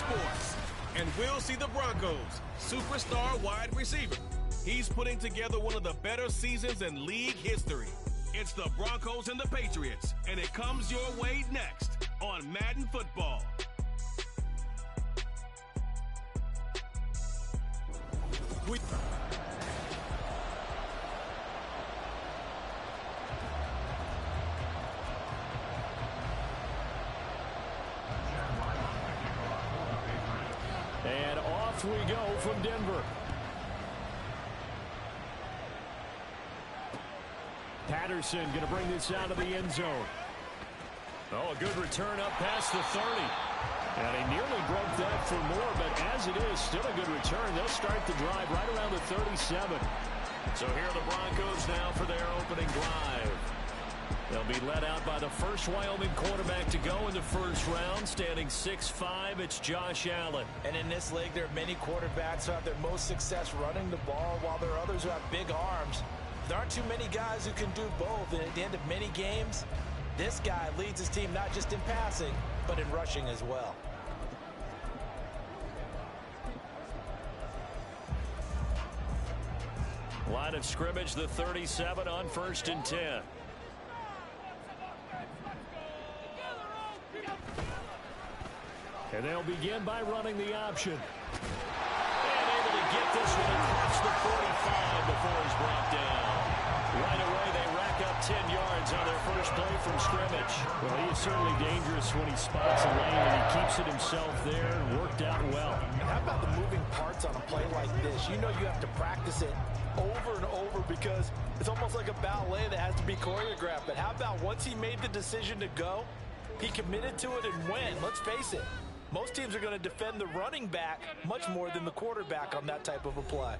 sports. And we'll see the Broncos' superstar wide receiver. He's putting together one of the better seasons in league history. It's the Broncos and the Patriots, and it comes your way next on Madden Football. And off we go from Denver. Patterson going to bring this out of the end zone. Oh, a good return up past the 30. And he nearly broke that for more, but as it is, still a good return. They'll start the drive right around the 37. So here are the Broncos now for their opening drive. They'll be led out by the first Wyoming quarterback to go in the first round, standing 6'5". It's Josh Allen. And in this league, there are many quarterbacks who have their most success running the ball, while there are others who have big arms. There aren't too many guys who can do both, and at the end of many games, this guy leads his team not just in passing, but in rushing as well. Line of scrimmage, the 37 on 1st and 10. And they'll begin by running the option. And able to get this one across the 45 before he's brought down. Right away, they rack up 10 yards on their first play from scrimmage. Well, he is certainly dangerous when he spots a lane, and he keeps it himself there and worked out well. And how about the moving parts on a play like this? You know you have to practice it over and over because it's almost like a ballet that has to be choreographed. But how about once he made the decision to go, he committed to it and went. Let's face it. Most teams are going to defend the running back much more than the quarterback on that type of a play.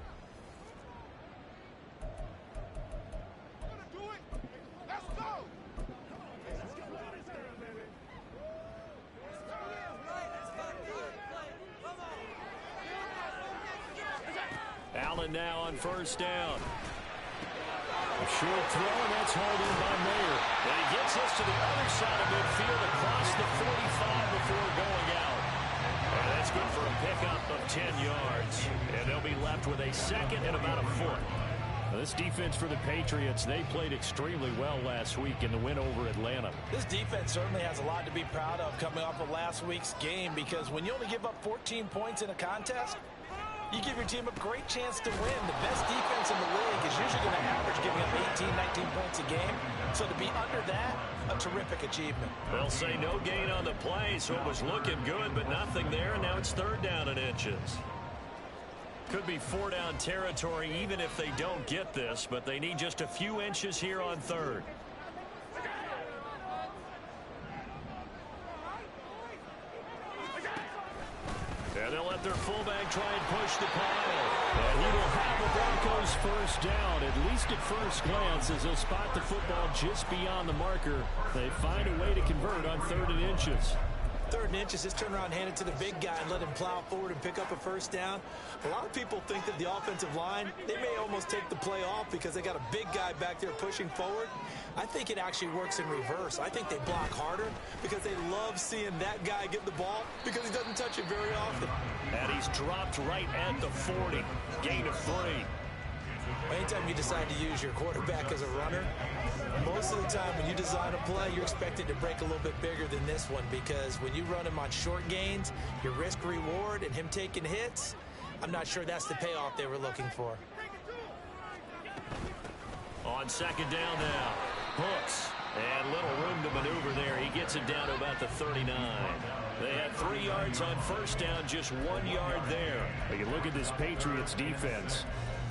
Allen now on first down. A short throw, and that's hauled in by Mayer. And he gets us to the other side of midfield across the 45 before going out. And that's good for a pickup of 10 yards. And they'll be left with a second and about a foot. Now, this defense for the Patriots, they played extremely well last week in the win over Atlanta. This defense certainly has a lot to be proud of coming off of last week's game, because when you only give up 14 points in a contest, you give your team a great chance to win. The best defense in the league is usually going to average giving up 18, 19 points a game. So to be under that, a terrific achievement. They'll say no gain on the play, so it was looking good, but nothing there, and now it's 3rd down and inches. Could be 4-down territory even if they don't get this, but they need just a few inches here on 3rd. And they'll let their fullback try and push the pile. And he will have the Broncos first down, at least at first glance, as they'll spot the football just beyond the marker. They find a way to convert on 3rd and inches. 3rd and inches, just turn around, hand it to the big guy, and let him plow forward and pick up a first down. A lot of people think that the offensive line, they may almost take the play off because they got a big guy back there pushing forward. I think it actually works in reverse. I think they block harder because they love seeing that guy get the ball because he doesn't touch it very often. And he's dropped right at the 40. Gain of 3. Anytime you decide to use your quarterback as a runner, most of the time when you design a play, you're expected to break a little bit bigger than this one, because when you run him on short gains, your risk-reward and him taking hits, I'm not sure that's the payoff they were looking for. On 2nd down now, Hooks. And little room to maneuver there. He gets it down to about the 39. They had 3 yards on first down, just 1 yard there. You look at this Patriots defense.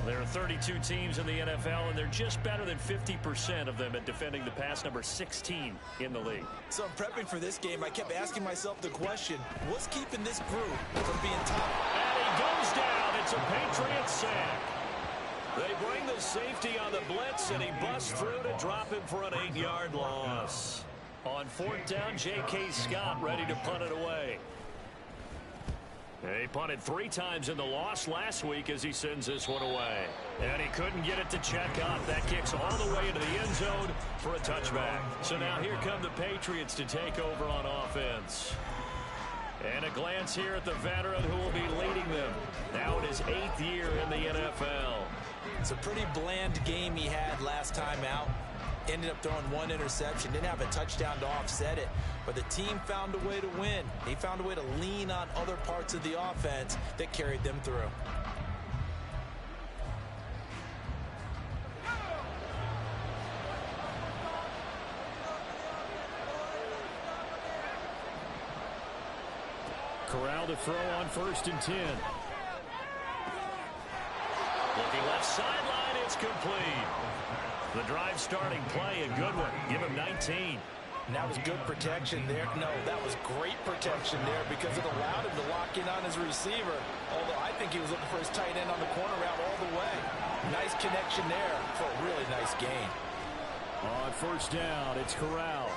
There are 32 teams in the NFL, and they're just better than 50% of them at defending the pass, number 16 in the league. So I'm prepping for this game. I kept asking myself the question, what's keeping this group from being top? And he goes down. It's a Patriots sack. They bring the safety on the blitz, and he busts through to drop him for an 8-yard loss. On 4th down, J.K. Scott ready to punt it away. He punted 3 times in the loss last week as he sends this one away. And he couldn't get it to check up. That kicks all the way into the end zone for a touchback. So now here come the Patriots to take over on offense. And a glance here at the veteran who will be leading them now in his 8th year in the NFL. It's a pretty bland game he had last time out. Ended up throwing 1 interception. Didn't have a touchdown to offset it. But the team found a way to win. They found a way to lean on other parts of the offense that carried them through. Corral to throw on 1st and 10. Looking left sideline, it's complete. The drive starting play, a good one. Give him 19. And that was good protection there. No, that was great protection there because it allowed him to lock in on his receiver. Although I think he was looking for his tight end on the corner route all the way. Nice connection there for a really nice gain. On 1st down, it's Corral.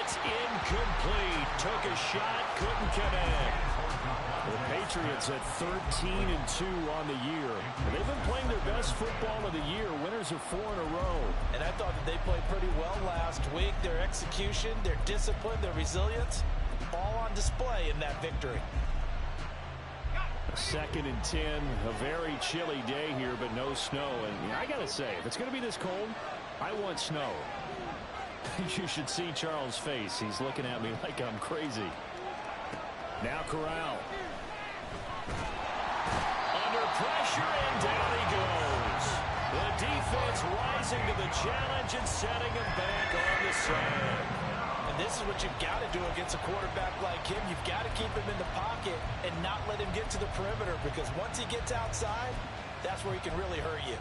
It's incomplete. Took a shot, couldn't connect. The Patriots at 13-2 on the year. And they've been playing their best football of the year. Winners of 4 in a row. And I thought that they played pretty well last week. Their execution, their discipline, their resilience, all on display in that victory. 2nd and 10. A very chilly day here, but no snow. And I got to say, if it's going to be this cold, I want snow. You should see Charles' face. He's looking at me like I'm crazy. Now Corral. Under pressure, and down he goes. The defense rising to the challenge and setting him back on the side. And this is what you've got to do against a quarterback like him. You've got to keep him in the pocket and not let him get to the perimeter, because once he gets outside, that's where he can really hurt you.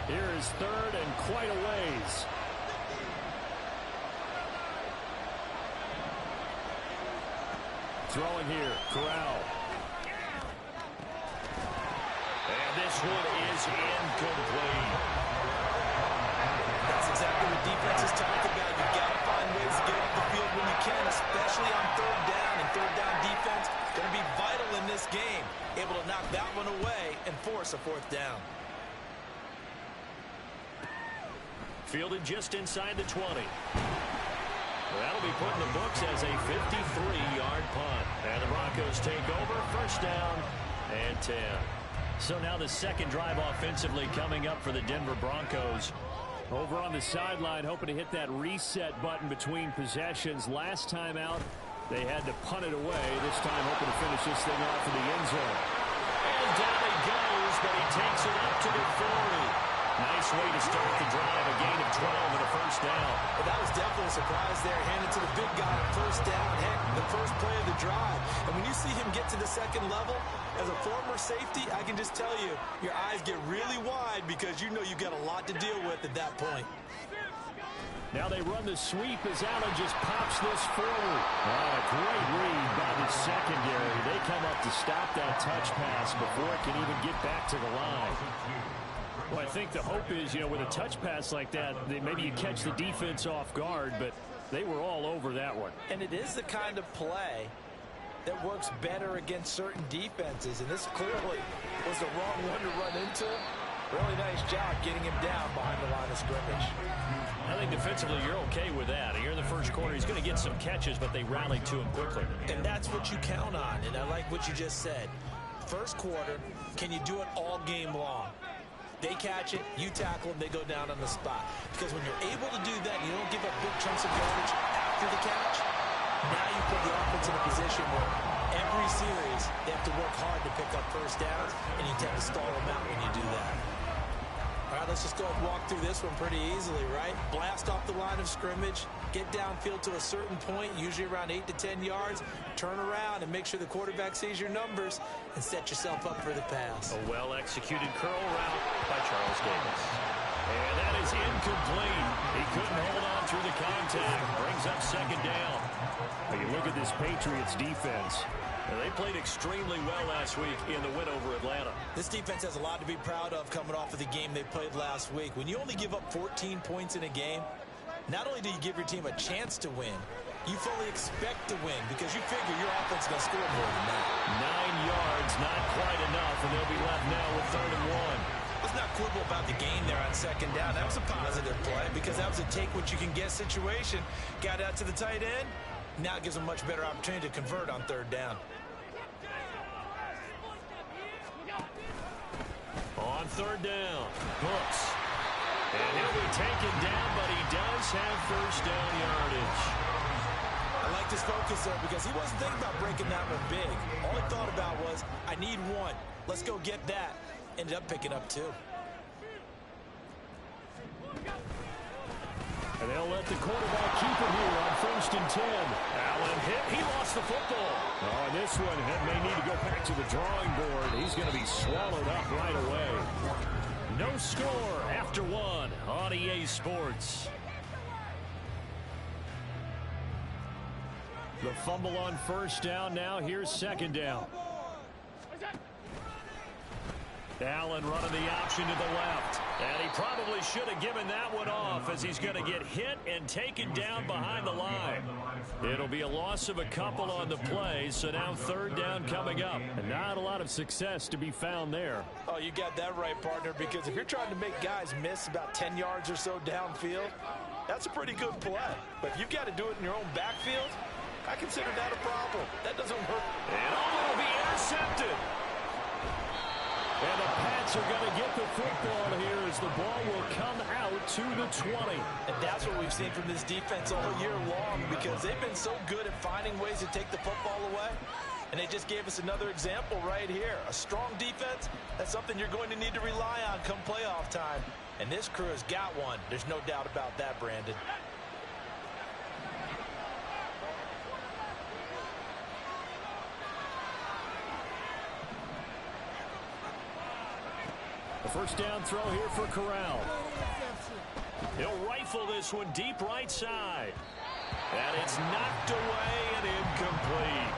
Here is 3rd and quite a ways. Throwing here, Corral. And this one is incomplete. That's exactly what defense is talking about. You've got to find ways to get off the field when you can, especially on 3rd down. And 3rd down defense going to be vital in this game. Able to knock that one away and force a 4th down. Fielded just inside the 20. That'll be put in the books as a 53-yard punt. And the Broncos take over, 1st down and 10. So now the 2nd drive offensively coming up for the Denver Broncos. Over on the sideline, hoping to hit that reset button between possessions. Last time out, they had to punt it away. This time hoping to finish this thing off in the end zone. And down he goes, but he takes it up to the 40. Nice way to start the drive, a gain of 12 and a 1st down. Well, that was definitely a surprise there. Handed to the big guy on 1st down. Heck, the first play of the drive. And when you see him get to the 2nd level, as a former safety, I can just tell you, your eyes get really wide because you know you've got a lot to deal with at that point. Now they run the sweep as Allen just pops this forward. A great read by the secondary. They come up to stop that touch pass before it can even get back to the line. Well, I think the hope is, with a touch pass like that, maybe you catch the defense off guard, but they were all over that one. And it is the kind of play that works better against certain defenses, and this clearly was the wrong one to run into. Really nice job getting him down behind the line of scrimmage. I think defensively you're okay with that. Here in the first quarter, he's going to get some catches, but they rallied to him quickly. And that's what you count on, and I like what you just said. First quarter, can you do it all game long? They catch it, you tackle them, they go down on the spot. Because when you're able to do that, you don't give up big chunks of yardage after the catch, now you put the offense in a position where every series they have to work hard to pick up 1st downs, and you tend to stall them out when you do that. All right, let's just go and walk through this one pretty easily, right? Blast off the line of scrimmage, get downfield to a certain point, usually around 8 to 10 yards, turn around and make sure the quarterback sees your numbers and set yourself up for the pass. A well-executed curl route by Charles Davis. And that is incomplete. He couldn't hold on through the contact. Brings up 2nd down. But you look at this Patriots defense. And they played extremely well last week in the win over Atlanta. This defense has a lot to be proud of coming off of the game they played last week. When you only give up 14 points in a game, not only do you give your team a chance to win, you fully expect to win because you figure your offense is going to score more than that. 9 yards, not quite enough, and they'll be left now with 3rd and 1. Let's not quibble about the game there on 2nd down. That was a positive play because that was a take-what-you-can-get situation. Got out to the tight end, Now it gives them a much better opportunity to convert on third down. On third down, Brooks. And he'll be taken down, but he does have first down yardage. I like this focus there because he wasn't thinking about breaking that one big. All he thought about was, I need one. Let's go get that. Ended up picking up two. And they'll let the quarterback keep it here on 1st and 10. Allen hit. He lost the football. Oh, and this one may need to go back to the drawing board. He's going to be swallowed up right away. No score after one on EA Sports. The fumble on first down. Now here's second down. Allen running the option to the left. And he probably should have given that one off as he's going to get hit and taken down behind the line. It'll be a loss of a couple on the play, so now third down coming up. And not a lot of success to be found there. Oh, you got that right, partner, because if you're trying to make guys miss about 10 yards or so downfield, that's a pretty good play. But if you've got to do it in your own backfield, I consider that a problem. That doesn't work. And it'll be intercepted. And the Pats are going to get the football here as the ball will come out to the 20. And that's what we've seen from this defense all year long because they've been so good at finding ways to take the football away. And they just gave us another example right here. A strong defense, that's something you're going to need to rely on come playoff time. And this crew has got one. There's no doubt about that, Brandon. The first down throw here for Corral. He'll rifle this one deep right side. And it's knocked away and incomplete.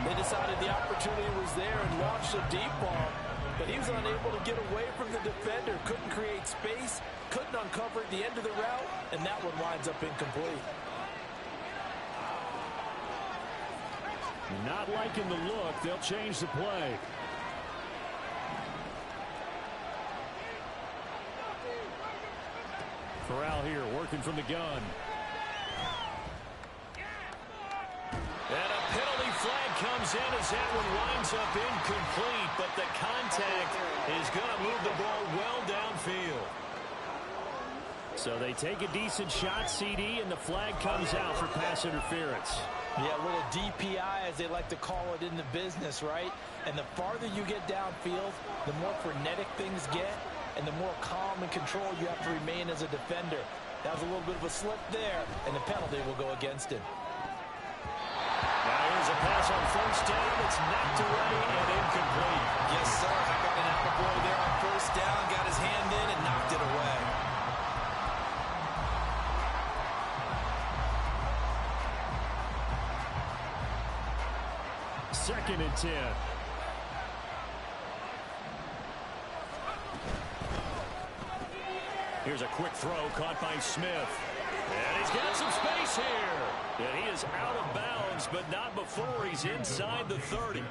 They decided the opportunity was there and launched a deep ball, but he was unable to get away from the defender. Couldn't create space, couldn't uncover at the end of the route, and that one winds up incomplete. Not liking the look. They'll change the play. Corral here working from the gun. And a penalty flag comes in as that one winds up incomplete, but the contact is going to move the ball well downfield. So they take a decent shot, CD, and the flag comes out for pass interference. Yeah, a little DPI, as they like to call it in the business, right? And the farther you get downfield, the more frenetic things get, and the more calm and control you have to remain as a defender. That was a little bit of a slip there, and the penalty will go against him. Now here's a pass on first down. It's knocked away and incomplete. Yes, sir. How about an attaboy there on first down? Got his hand in and knocked it away. Second and 10. Here's a quick throw caught by Smith. And he's got some space here. And he is out of bounds, but not before he's inside the 30.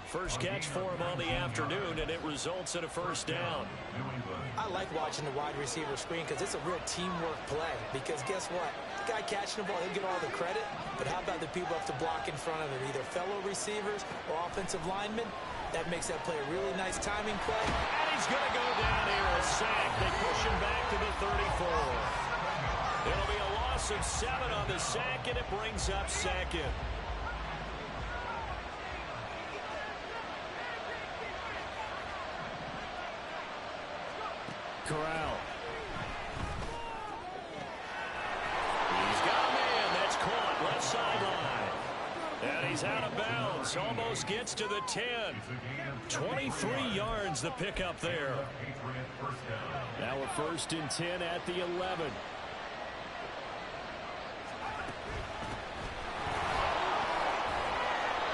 First catch for him on the afternoon, and it results in a first down. I like watching the wide receiver screen because it's a real teamwork play. Because guess what? The guy catching the ball, he'll get all the credit. But how about the people who have to block in front of him, either fellow receivers or offensive linemen? That makes that play a really nice timing play. And he's going to go down here, a sack. They push him back to the 34. It'll be a loss of 7 on the sack, and it brings up second. Corral. He's got a man that's caught left sideline. And he's out of bounds. Almost gets to the 10. 23 yards the pickup there. Now a first and 10 at the 11.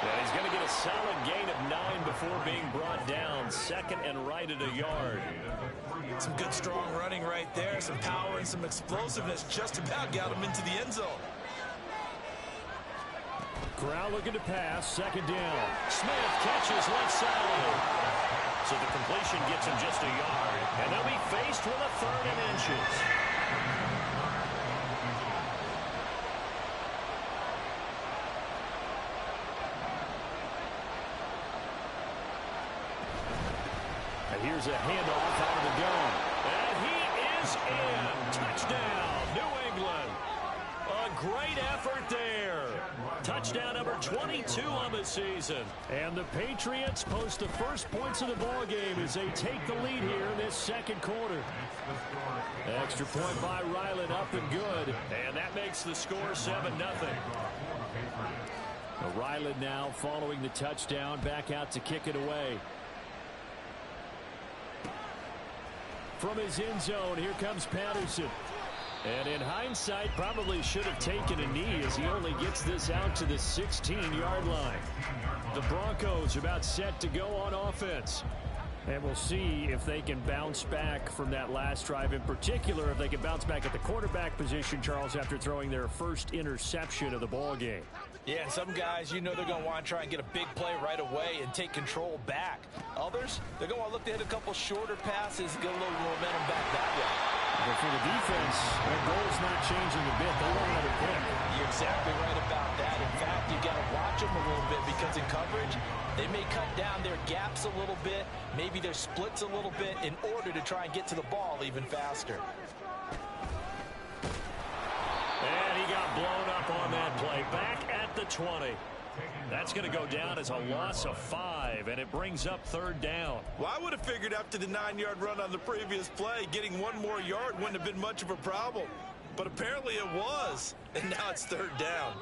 And he's going to get a solid gain of 9 before being brought down. Second and right at a yard. Some good strong running right there. Some power and some explosiveness. Just about got him into the end zone. Corral looking to pass. Second down. Smith catches left side. So the completion gets him just a yard. And they'll be faced with a third and inches. Here's a handoff out of the gun. And he is in. Touchdown, New England. A great effort there. Touchdown number 22 on the season. And the Patriots post the first points of the ball game as they take the lead here in this second quarter. Extra point by Ryland, up and good. And that makes the score 7-0. Ryland now following the touchdown, back out to kick it away. From his end zone, here comes Patterson. And in hindsight, probably should have taken a knee as he only gets this out to the 16-yard line. The Broncos about set to go on offense. And we'll see if they can bounce back from that last drive. In particular, if they can bounce back at the quarterback position, Charles, after throwing their first interception of the ball game. Yeah, and some guys, you know they're going to want to try and get a big play right away and take control back. Others, they're going to want to look to hit a couple shorter passes and get a little momentum back that way. But for the defense, their goal's not changing a bit. They want another pick. You're exactly right about that. In fact, you got to watch them a little bit because in coverage, they may cut down their gaps a little bit, maybe their splits a little bit in order to try and get to the ball even faster. And he got blown up on that play. Back at the 20. That's going to go down as a loss of 5, and it brings up third down. Well, I would have figured after the 9-yard run on the previous play, getting one more yard wouldn't have been much of a problem. But apparently it was, and now it's third down.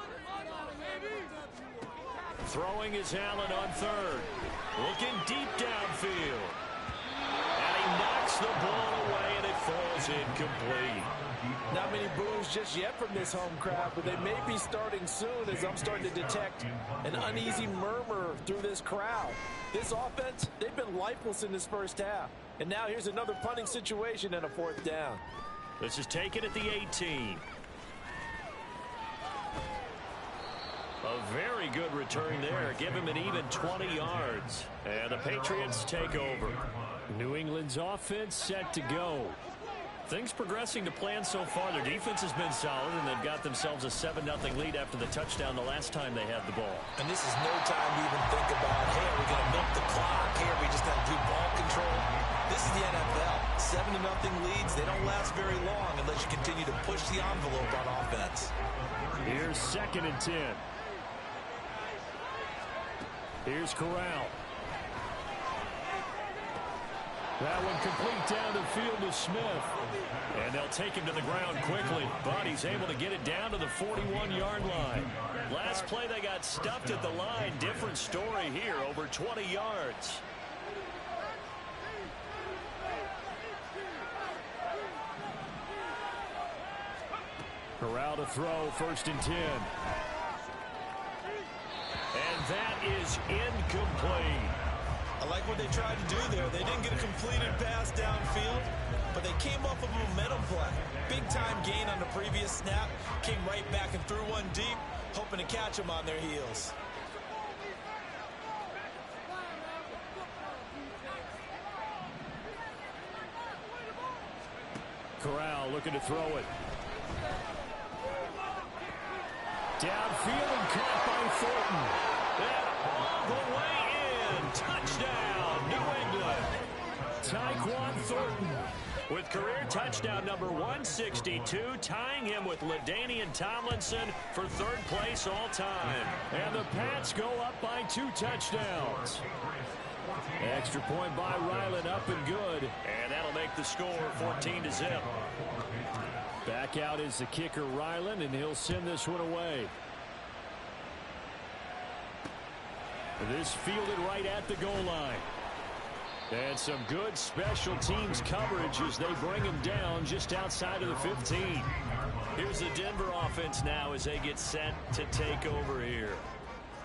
Throwing is Allen on third. Looking deep downfield. And he knocks the ball away, and it falls incomplete. Not many boos just yet from this home crowd, but they may be starting soon as I'm starting to detect an uneasy murmur through this crowd. This offense, they've been lifeless in this first half. And now here's another punting situation and a fourth down. This is taken at the 18. A very good return there. Give him an even 20 yards. And the Patriots take over. New England's offense set to go. Things progressing to plan so far. Their defense has been solid, and they've got themselves a 7-0 lead after the touchdown the last time they had the ball. And this is no time to even think about, hey, are we going to milk the clock? Hey, are we just going to do ball control? This is the NFL. 7-0 leads, they don't last very long unless you continue to push the envelope on offense. Here's 2nd and 10. Here's Corral. That one complete down the field to Smith. And they'll take him to the ground quickly, but he's able to get it down to the 41-yard line. Last play, they got stuffed at the line. Different story here, over 20 yards. Corral to throw, 1st and 10. And that is incomplete. I like what they tried to do there. They didn't get a completed pass downfield, but they came off of a momentum play. Big-time gain on the previous snap. Came right back and threw one deep, hoping to catch them on their heels. Corral looking to throw it. Downfield and caught by Thornton. And all the way in. Touchdown, New England. Tyquan Thornton with career touchdown number 162, tying him with LaDainian Tomlinson for 3rd place all time. And the Pats go up by 2 touchdowns. Extra point by Ryland, up and good. And that'll make the score 14-0. Back out is the kicker, Ryland, and he'll send this one away. This fielded right at the goal line. And some good special teams coverage as they bring him down just outside of the 15. Here's the Denver offense now as they get set to take over here.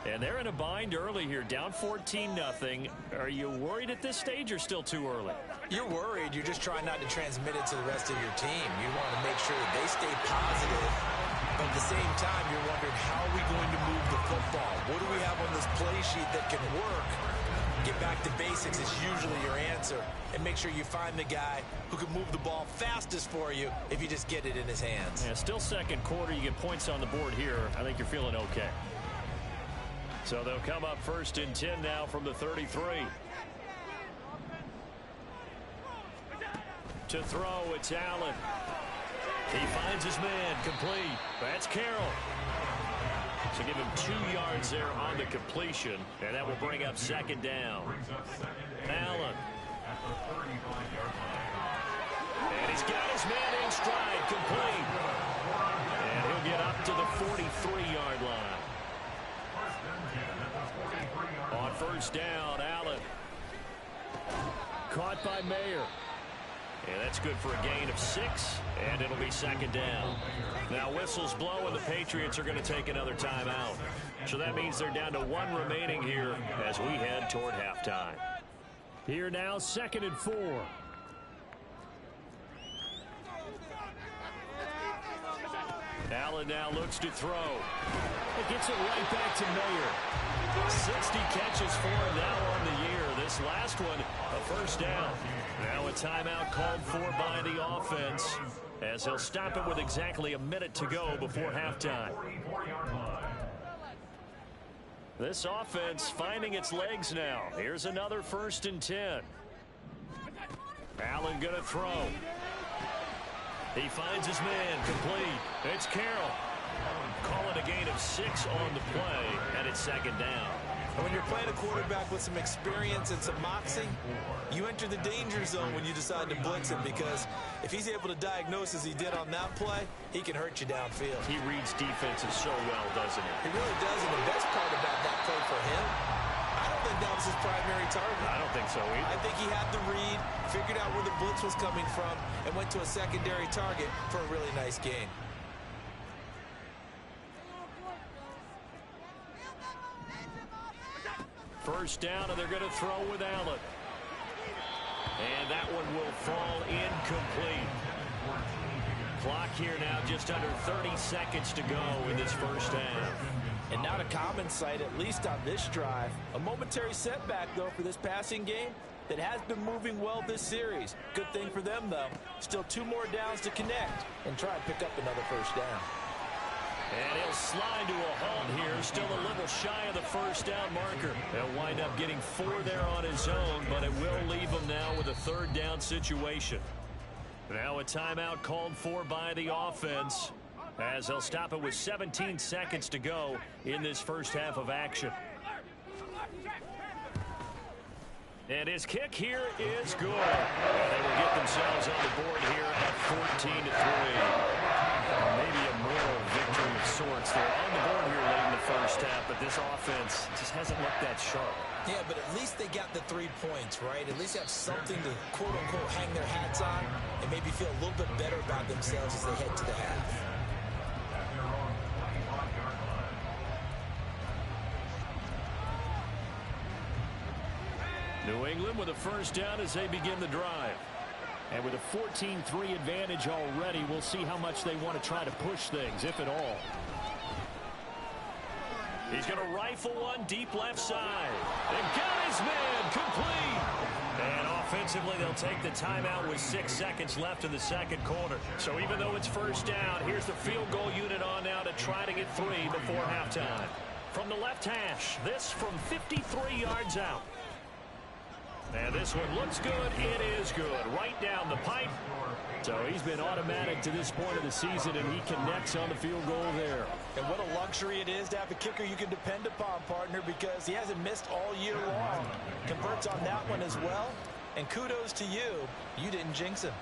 And they're in a bind early here, down 14-0. Are you worried at this stage or still too early? You're worried. You're just trying not to transmit it to the rest of your team. You want to make sure that they stay positive. But at the same time, you're wondering, how are we going to move the football? What do we have on this play sheet that can work? Get back to basics is usually your answer. And make sure you find the guy who can move the ball fastest for you if you just get it in his hands. Yeah, still second quarter. You get points on the board here. I think you're feeling okay. So they'll come up 1st and 10 now from the 33. To throw, it's Allen. He finds his man, complete. That's Carroll. So give him 2 yards there on the completion, and that will bring up second down. Allen. And he's got his man in stride, complete. And he'll get up to the 43-yard line. On first down, Allen. Caught by Mayer. And that's good for a gain of 6, and it'll be second down. Now whistles blow, and the Patriots are going to take another timeout. So that means they're down to 1 remaining here as we head toward halftime. Here now, 2nd and 4. Allen now looks to throw. It gets it right back to Mayer. 60 catches for him now on the year. This last one, a first down. Now a timeout called for by the offense as he'll stop it with exactly a minute to go before halftime. This offense finding its legs now. Here's another 1st and 10. Allen going to throw. He finds his man, complete. It's Carroll. Calling a gain of 6 on the play, and it's second down. When you're playing a quarterback with some experience and some moxie, you enter the danger zone when you decide to blitz him, because if he's able to diagnose as he did on that play, he can hurt you downfield. He reads defenses so well, doesn't he? He really does, and the best part about that play for him, I don't think that was his primary target. I don't think so either. I think he had the read, figured out where the blitz was coming from, and went to a secondary target for a really nice gain. First down, and they're going to throw with Allen. And that one will fall incomplete. Clock here now just under 30 seconds to go in this first half. And not a common sight, at least on this drive. A momentary setback, though, for this passing game that has been moving well this series. Good thing for them, though. Still 2 more downs to connect and try and pick up another first down. And he'll slide to a halt here. Still a little shy of the first down marker. He'll wind up getting 4 there on his own, but it will leave him now with a 3rd down situation. Now a timeout called for by the offense as they'll stop it with 17 seconds to go in this first half of action. And his kick here is good. And they will get themselves on the board here at 14-3. Maybe a moral victory of sorts. They're on the board here late in the first half, but this offense just hasn't looked that sharp. Yeah, but at least they got the 3 points, right? At least have something to, quote-unquote, hang their hats on and maybe feel a little bit better about themselves as they head to the half. New England with a first down as they begin the drive. And with a 14-3 advantage already, we'll see how much they want to try to push things, if at all. He's going to rifle one deep left side. And got his man complete. And offensively, they'll take the timeout with 6 seconds left in the second quarter. So even though it's first down, here's the field goal unit on now to try to get 3 before halftime. From the left hash, this from 53 yards out. And this one looks good. It is good. Right down the pipe. So he's been automatic to this point of the season, and he connects on the field goal there. And what a luxury it is to have a kicker you can depend upon, partner, because he hasn't missed all year long. Converts on that one as well. And kudos to you. You didn't jinx him.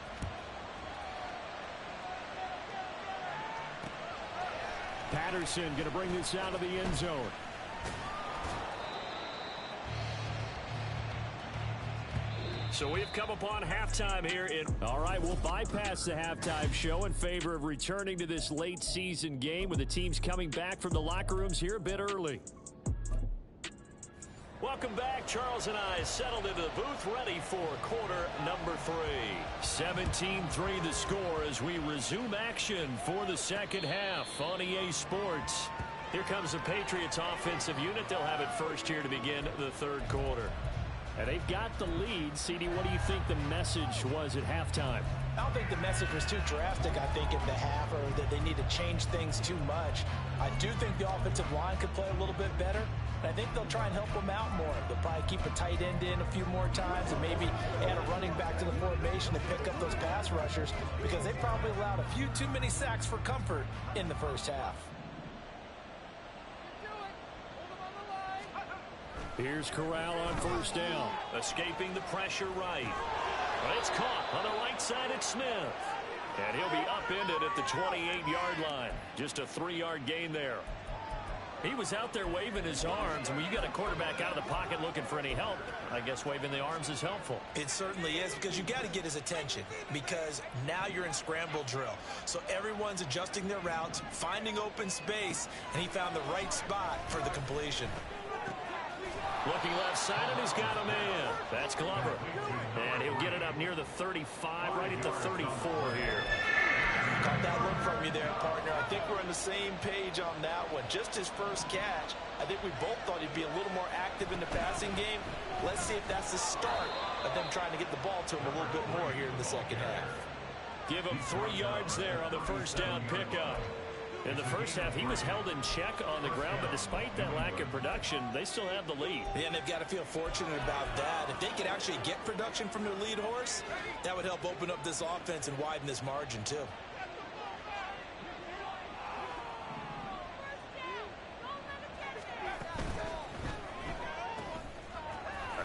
Patterson going to bring this out of the end zone. So we've come upon halftime here. All right, we'll bypass the halftime show in favor of returning to this late season game with the teams coming back from the locker rooms here a bit early. Welcome back. Charles and I settled into the booth ready for quarter number 3. 17-3 the score as we resume action for the second half on EA Sports. Here comes the Patriots offensive unit. They'll have it first here to begin the third quarter. And they've got the lead. CD, what do you think the message was at halftime? I don't think the message was too drastic, I think, in the half, or that they need to change things too much. I do think the offensive line could play a little bit better. And I think they'll try and help him out more. They'll probably keep a tight end in a few more times and maybe add a running back to the formation to pick up those pass rushers because they probably allowed a few too many sacks for comfort in the first half. Here's Corral on first down. Escaping the pressure right. But it's caught on the right side at Smith. And he'll be upended at the 28-yard line. Just a 3-yard gain there. He was out there waving his arms, and when you got a quarterback out of the pocket looking for any help, I guess waving the arms is helpful. It certainly is, because you got to get his attention, because now you're in scramble drill. So everyone's adjusting their routes, finding open space, and he found the right spot for the completion. Looking left side, and he's got a man. That's Glover. And he'll get it up near the 35, right at the 34 here. Caught that look from you there, partner. I think we're on the same page on that one. Just his first catch. I think we both thought he'd be a little more active in the passing game. Let's see if that's the start of them trying to get the ball to him a little bit more here in the second half. Give him 3 yards there on the first down pickup. In the first half, he was held in check on the ground, but despite that lack of production, they still have the lead. Yeah, and they've got to feel fortunate about that. If they could actually get production from their lead horse, that would help open up this offense and widen this margin, too.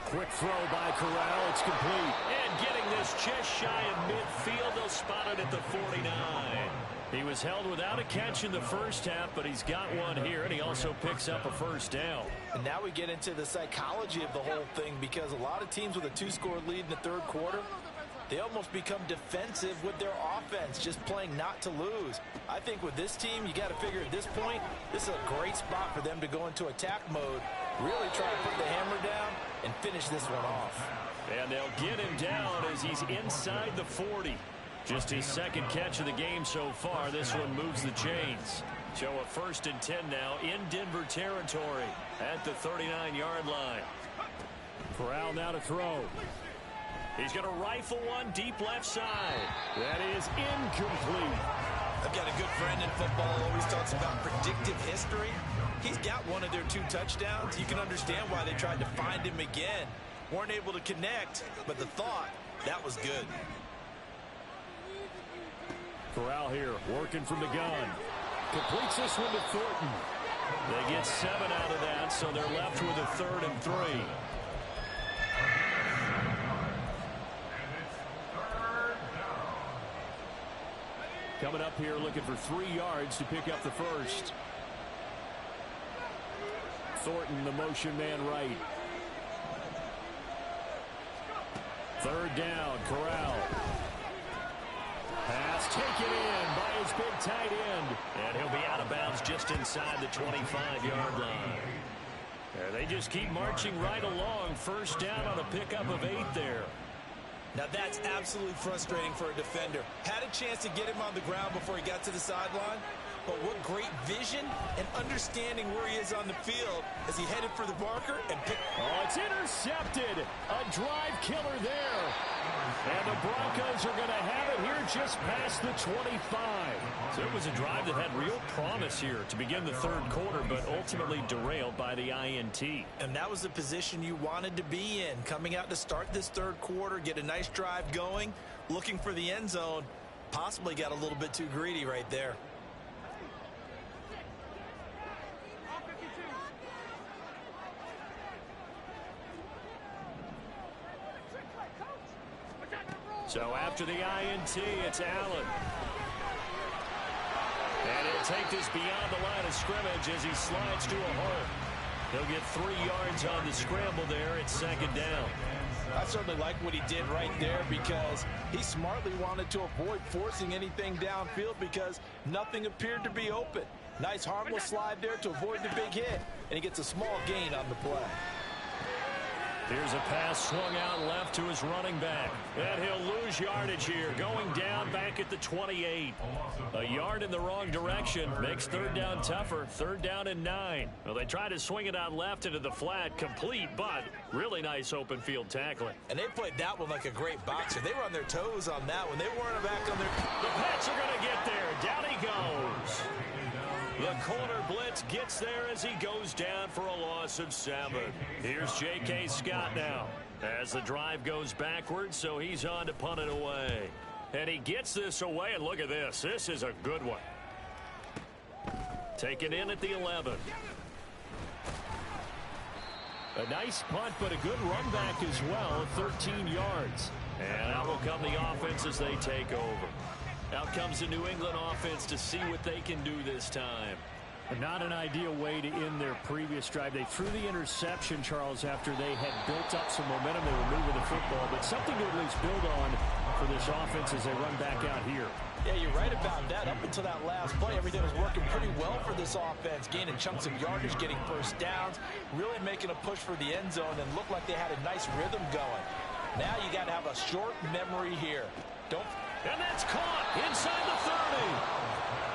Quick throw by Corral. It's complete. And getting this just shy of midfield. They'll spot it at the 49. He was held without a catch in the first half, but he's got one here, and he also picks up a first down. And now we get into the psychology of the whole thing, because a lot of teams with a 2-score lead in the third quarter, they almost become defensive with their offense, just playing not to lose. I think with this team, you got to figure at this point, this is a great spot for them to go into attack mode, really try to put the hammer down and finish this one off. And they'll get him down as he's inside the 40. Just his second catch of the game so far. This one moves the chains. So a 1st and 10 now in Denver territory at the 39-yard line. Corral now to throw. He's going to rifle one deep left side. That is incomplete. I've got a good friend in football who always talks about predictive history. He's got one of their 2 touchdowns. You can understand why they tried to find him again. Weren't able to connect, but the thought, that was good. Corral here, working from the gun. Completes this one to Thornton. They get 7 out of that, so they're left with a 3rd and 3. Coming up here looking for 3 yards to pick up the first. Thornton, the motion man right. 3rd down, Corral. Pass taken in by his big tight end. And he'll be out of bounds just inside the 25-yard line. They just keep marching right along. First down on a pickup of 8 there. Now that's absolutely frustrating for a defender. Had a chance to get him on the ground before he got to the sideline, but what great vision and understanding where he is on the field as he headed for the marker and picked. Oh, it's intercepted. A drive killer there. And the Broncos are going to have it here just past the 25. So it was a drive that had real promise here to begin the third quarter, but ultimately derailed by the INT. And that was the position you wanted to be in, coming out to start this third quarter, get a nice drive going, looking for the end zone. Possibly got a little bit too greedy right there. So after the INT, it's Allen. And he'll take this beyond the line of scrimmage as he slides to a hole. He'll get 3 yards on the scramble there. It's 2nd down. I certainly like what he did right there because he smartly wanted to avoid forcing anything downfield because nothing appeared to be open. Nice harmless slide there to avoid the big hit, and he gets a small gain on the play. Here's a pass swung out left to his running back. And he'll lose yardage here, going down back at the 28. A yard in the wrong direction makes 3rd down tougher. 3rd down and 9. Well, they try to swing it out left into the flat, complete, but really nice open field tackling. And they played that one like a great boxer. They were on their toes on that one. They weren't back on their... The Pats are going to get there. Down he goes. The corner blitz gets there as he goes down for a loss of 7. Here's J.K. Scott now as the drive goes backwards, so he's on to punt it away. And he gets this away, and look at this. This is a good one. Taken in at the 11. A nice punt, but a good run back as well, 13 yards. And out will come the offense as they take over. Out comes the New England offense to see what they can do this time. Not an ideal way to end their previous drive. They threw the interception, Charles, after they had built up some momentum. They were moving the football, but something to at least build on for this offense as they run back out here. Yeah, you're right about that. Up until that last play, everything was working pretty well for this offense, gaining chunks of yardage, getting first downs, really making a push for the end zone, and looked like they had a nice rhythm going. Now you got to have a short memory here. And that's caught inside the 30.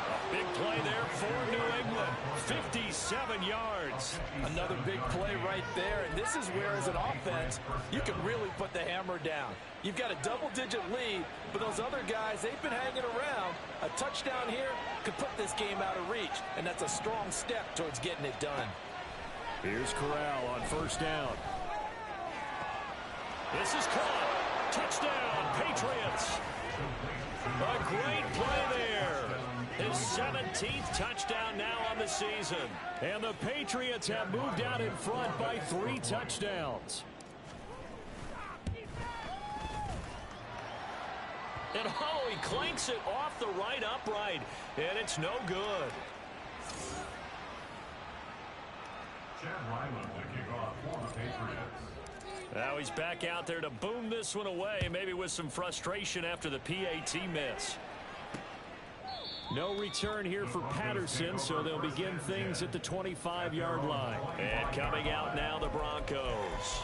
A big play there for New England. 57 yards. Another big play right there, and this is where, as an offense, you can really put the hammer down. You've got a double-digit lead, but those other guys, they've been hanging around. A touchdown here could put this game out of reach, and that's a strong step towards getting it done. Here's Corral on first down. This is caught. Touchdown, Patriots. A great play there. His 17th touchdown now on the season. And the Patriots have moved out in front by 3 touchdowns. And he clanks it off the right upright. And it's no good. Chad Ryland to kick off for the Patriots. Now he's back out there to boom this one away, maybe with some frustration after the PAT miss. No return here for Patterson, so they'll begin things at the 25-yard line. And coming out now, the Broncos.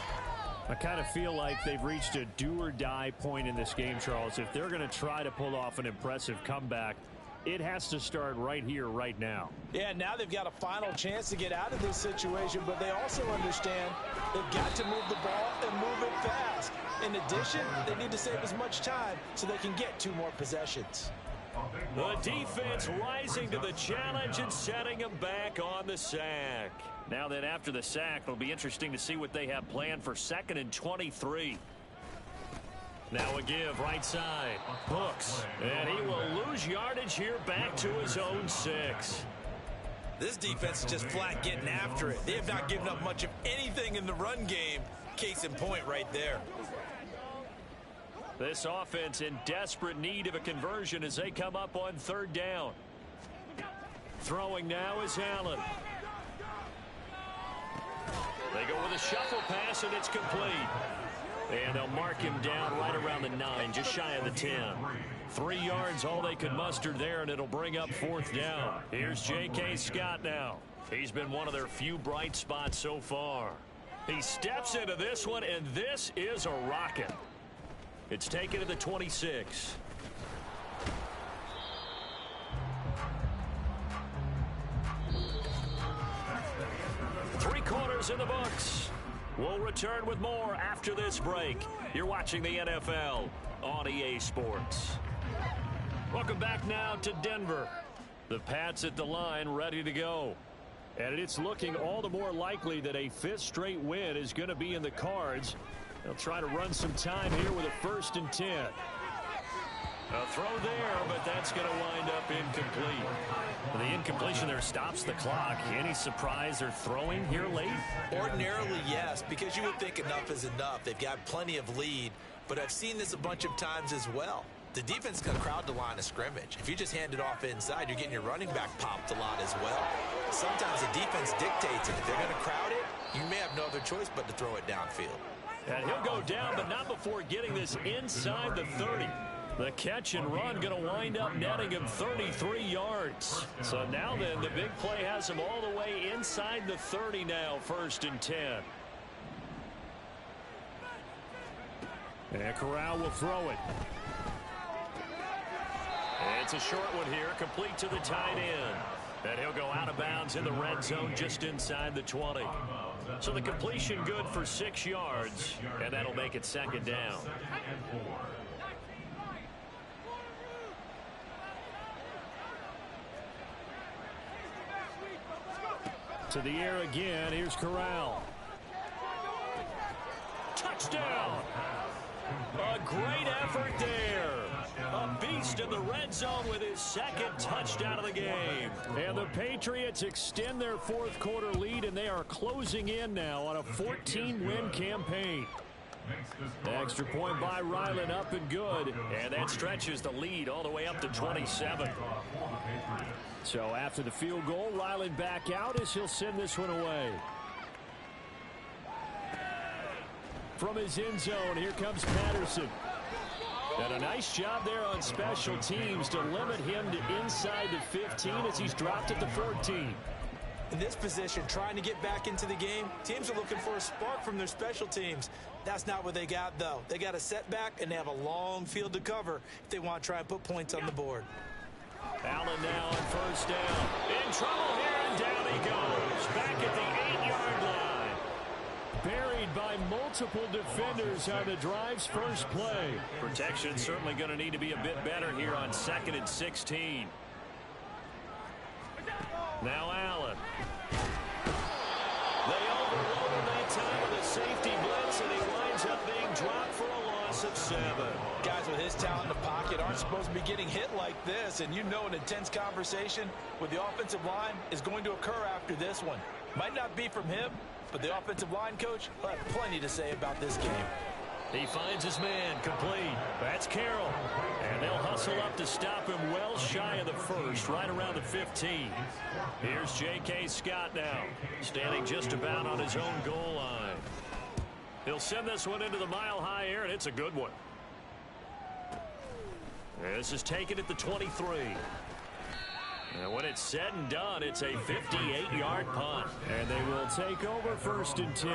I kind of feel like they've reached a do-or-die point in this game, Charles. If they're going to try to pull off an impressive comeback, it has to start right here, right now. Yeah, now they've got a final chance to get out of this situation, but they also understand they've got to move the ball and move it fast. In addition, they need to save as much time so they can get 2 more possessions. The defense rising to the challenge and setting them back on the sack. Now then, after the sack, it'll be interesting to see what they have planned for 2nd and 23. Now a give right side. Hooks. And he will lose yardage here back to his own 6. This defense is just flat getting after it. They have not given up much of anything in the run game. Case in point right there. This offense in desperate need of a conversion as they come up on 3rd down. Throwing now is Allen. They go with a shuffle pass, and it's complete. And they'll mark him down right around the 9, just shy of the 10. 3 yards, all they could muster there, and it'll bring up 4th down. Here's J.K. Scott now. He's been one of their few bright spots so far. He steps into this one, and this is a rocket. It's taken to the 26. Three quarters in the books. We'll return with more after this break. You're watching the NFL on EA Sports. Welcome back now to Denver. The Pats at the line, ready to go. And it's looking all the more likely that a 5th straight win is going to be in the cards. They'll try to run some time here with a 1st and 10. A throw there, but that's going to wind up incomplete. Well, the incompletion there stops the clock. Any surprise they're throwing here late? Ordinarily, yes, because you would think enough is enough. They've got plenty of lead, but I've seen this a bunch of times as well. The defense can crowd the line of scrimmage. If you just hand it off inside, you're getting your running back popped a lot as well. Sometimes the defense dictates it. If they're going to crowd it, you may have no other choice but to throw it downfield. And he'll go down, but not before getting this inside the 30. The catch and run going to wind up netting him 33 yards. So now then, the big play has him all the way inside the 30 now, 1st and 10. And Corral will throw it. It's a short one here, complete to the tight end. And he'll go out of bounds in the red zone just inside the 20. So the completion good for 6 yards, and that'll make it 2nd down. To the air again. Here's Corral. Touchdown. A great effort there. A beast in the red zone with his second touchdown of the game. And the Patriots extend their fourth quarter lead, and they are closing in now on a 14-win campaign. The extra point by Ryland up and good. And that stretches the lead all the way up to 27. So after the field goal, Ryland back out as he'll send this one away. From his end zone, here comes Patterson. And a nice job there on special teams to limit him to inside the 15 as he's dropped at the 14. In this position, trying to get back into the game, teams are looking for a spark from their special teams. That's not what they got, though. They got a setback, and they have a long field to cover if they want to try and put points on the board. Allen now on first down. In trouble here, and down he goes. Back at the 8-yard line. Buried by multiple defenders on the drive's first play. Protection certainly going to need to be a bit better here on 2nd and 16. Now Allen. They overrode him that time with a safety blitz, and he winds up being dropped for a loss of 7. Guys with his talent in the pocket aren't supposed to be getting hit like this, and you know an intense conversation with the offensive line is going to occur after this one. Might not be from him, but the offensive line coach will have plenty to say about this game. He finds his man complete. That's Carroll. And they'll hustle up to stop him well shy of the first, right around the 15. Here's J.K. Scott now, standing just about on his own goal line. He'll send this one into the mile-high air, and it's a good one. This is taken at the 23. And when it's said and done, it's a 58-yard punt. And they will take over 1st and 10.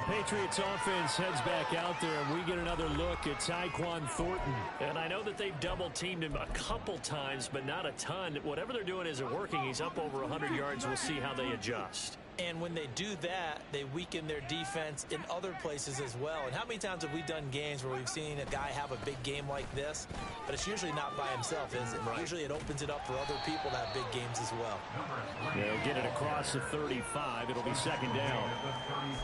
Patriots offense heads back out there, and we get another look at Tyquan Thornton. And I know that they've double-teamed him a couple times, but not a ton. Whatever they're doing isn't working. He's up over 100 yards. We'll see how they adjust. And when they do that, they weaken their defense in other places as well. And how many times have we done games where we've seen a guy have a big game like this, but it's usually not by himself, is it? Right. Usually it opens it up for other people to have big games as well. They'll get it across the 35. It'll be 2nd down.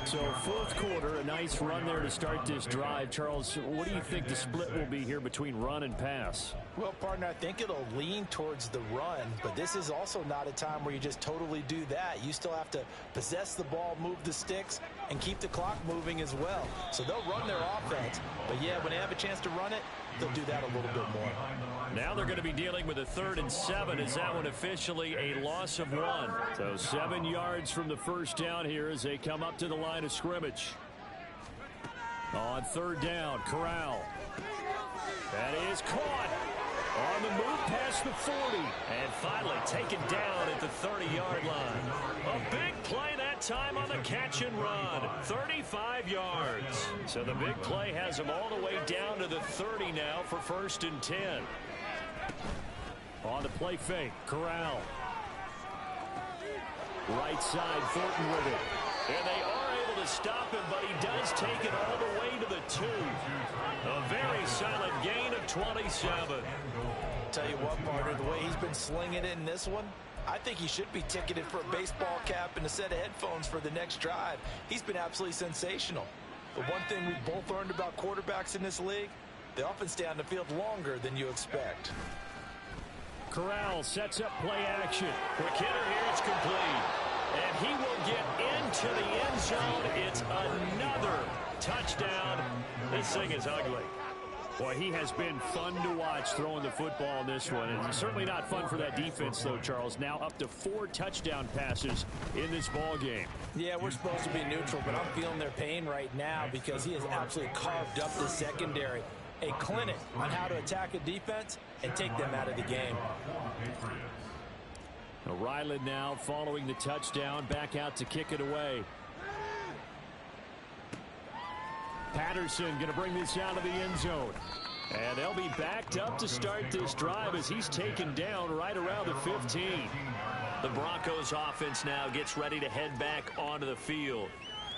So 4th quarter, a nice run there to start this drive. Charles, what do you think the split will be here between run and pass? Well, partner, I think it'll lean towards the run, but this is also not a time where you just totally do that. You still have to possess the ball, move the sticks, and keep the clock moving as well. So they'll run their offense, but yeah, when they have a chance to run it, they'll do that a little bit more. Now they're going to be dealing with a 3rd and 7. Is that one officially a loss of 1? So 7 yards from the first down here as they come up to the line of scrimmage. On 3rd down, Corral. That is caught. On the move past the 40. And finally taken down at the 30-yard line. A big play that time on the catch and run. 35 yards. So the big play has him all the way down to the 30 now for 1st and 10. On the play fake, Corral. Right side, Thornton with it. And they are able to stop him, but he does take it all the way to the 2. A very solid gain of 27. Tell you what, partner, the way he's been slinging it in this one, I think he should be ticketed for a baseball cap and a set of headphones for the next drive. He's been absolutely sensational. But one thing we've both learned about quarterbacks in this league, they often stay on the field longer than you expect. Corral sets up play action. Quick hitter here, it's complete. And he will get into the end zone. It's another touchdown. This thing is ugly. Boy, he has been fun to watch throwing the football in this one. And it's certainly not fun for that defense, though, Charles. Now up to 4 touchdown passes in this ball game. Yeah, we're supposed to be neutral, but I'm feeling their pain right now because he has absolutely carved up the secondary. A clinic on how to attack a defense and take them out of the game. Ryland now following the touchdown, back out to kick it away. Patterson going to bring this out of the end zone. And they'll be backed up to start this drive as he's taken down right around the 15. The Broncos offense now gets ready to head back onto the field.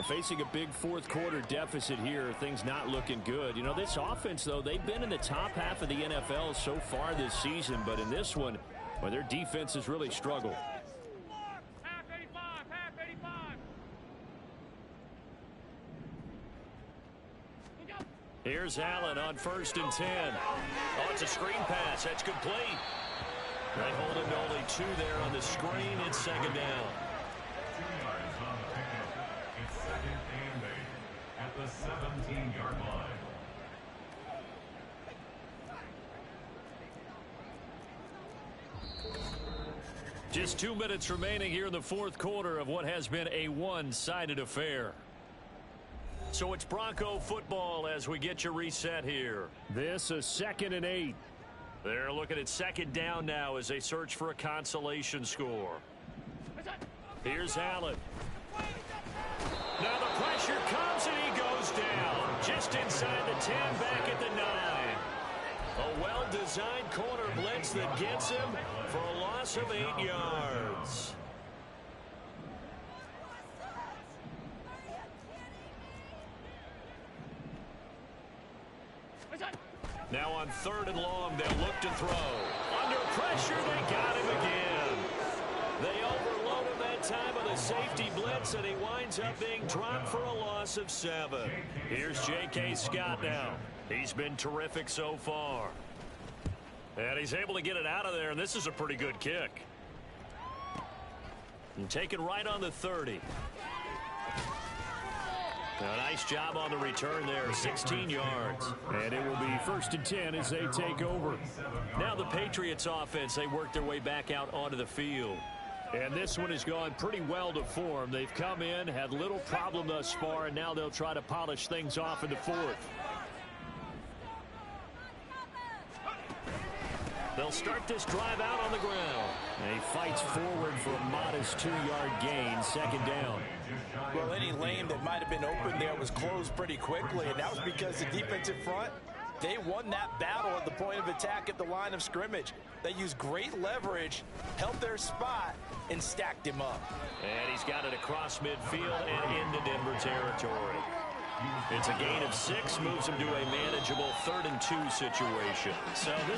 Facing a big 4th quarter deficit here, things not looking good. You know, this offense, though, they've been in the top half of the NFL so far this season, but in this one, well, their defense has really struggled. Here's Allen on 1st and 10. Oh, it's a screen pass. That's complete. They hold him to only 2 there on the screen. It's 2nd down. 2 yards on the pickup. It's 2nd and 8 at the 17-yard line. Just 2 minutes remaining here in the 4th quarter of what has been a one-sided affair. So it's Bronco football as we get you reset here. This is 2nd and 8. They're looking at 2nd down now as they search for a consolation score. Here's Allen. Now the pressure comes and he goes down. Just inside the 10, back at the 9. A well-designed corner blitz that gets him for a loss of 8 yards. Now on 3rd and long, they'll look to throw. Under pressure, they got him again. They overload him that time with a safety blitz, and he winds up being dropped for a loss of 7. Here's J.K. Scott now. He's been terrific so far. And he's able to get it out of there, and this is a pretty good kick. And taken right on the 30. A nice job on the return there, 16 yards. And it will be 1st and 10 as they take over. Now the Patriots offense, they work their way back out onto the field. And this one has gone pretty well to form. They've come in, had little problem thus far, and now they'll try to polish things off in the 4th. They'll start this drive out on the ground. And he fights forward for a modest 2-yard gain, 2nd down. Well, any lane that might have been open there was closed pretty quickly, and that was because the defensive front, they won that battle at the point of attack at the line of scrimmage. They used great leverage, held their spot, and stacked him up. And he's got it across midfield and into Denver territory. It's a gain of 6, moves him to a manageable 3rd and 2 situation. So this